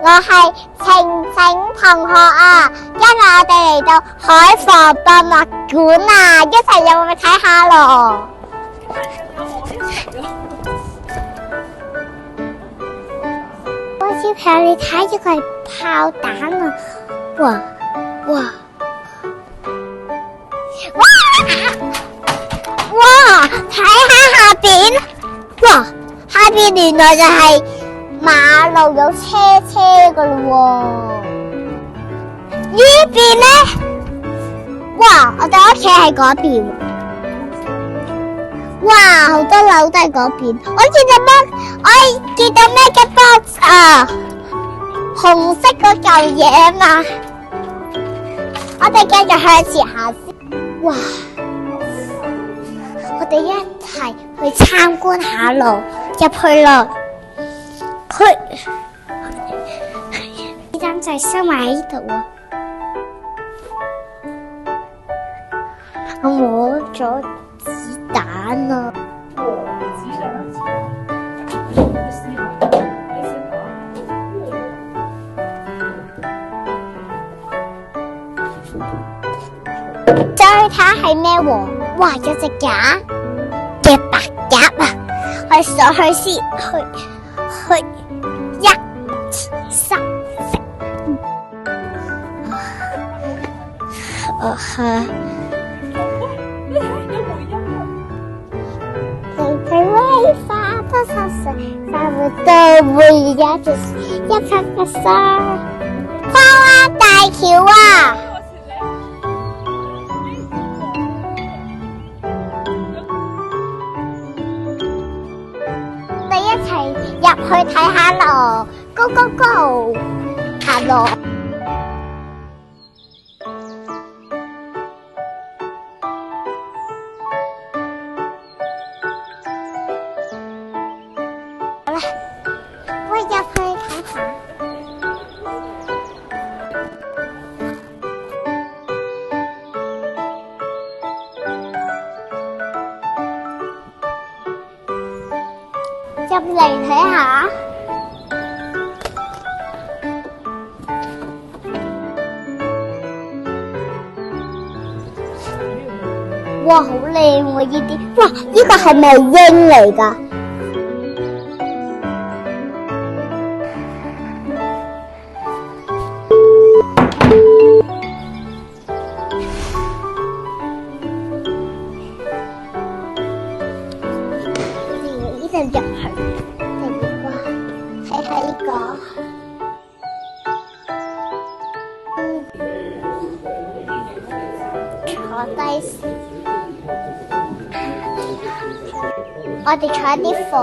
我係晴晴同學啊！今日我哋嚟到海防博物館啊，一齊入去睇下咯。小朋友，你睇呢個係炮彈啊！哇！睇下下邊，哇！下邊原來就係馬路有車噶咯喎。呢邊呢？哇！我哋屋企喺嗰邊。哇！好多樓都喺嗰邊。我見到咩嘅 box 啊？紅色嗰嚿嘢啊嘛。我哋繼續向前行先。哇！我哋一齊去參觀下咯，入去咯。呢盞就係收埋喺呢度喎。我摸咗子彈啊！再睇下係咩喎？哇！有隻假嘅白鴿啊！我上去先，去一三四佢威化多少歲，快活到每日100%。花灣大橋啊！我哋一齊入去睇下咯 ，Go Go Go！ 行咯。好啦，我入去睇下。入嚟睇下。哇，好靚喎呢啲！哇，呢個係咪鷹嚟㗎？呢度入去，睇下呢個。坐低先。我哋坐喺啲房。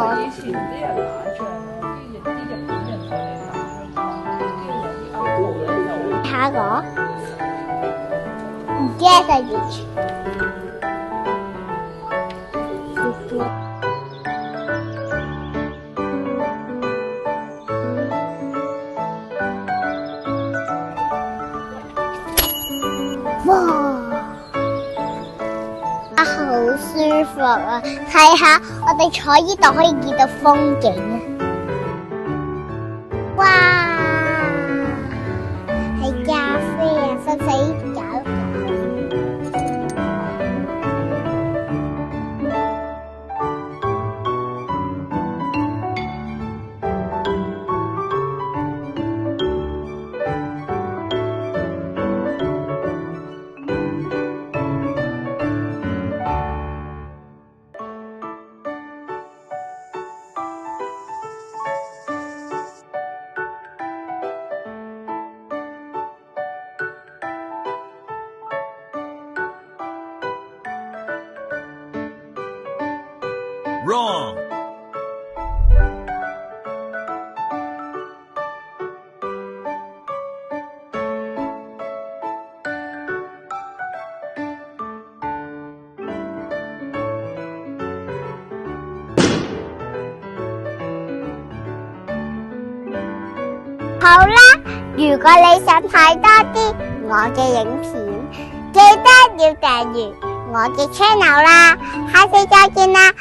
睇下我，唔驚就完全。哇！好舒服啊！睇下，我哋坐呢度可以見到風景啊！哇！係咖啡啊，使唔使搞？Wrong.好啦，如果你想睇多啲我嘅影片，記得要訂閱我嘅 channel 啦，下次再見啦。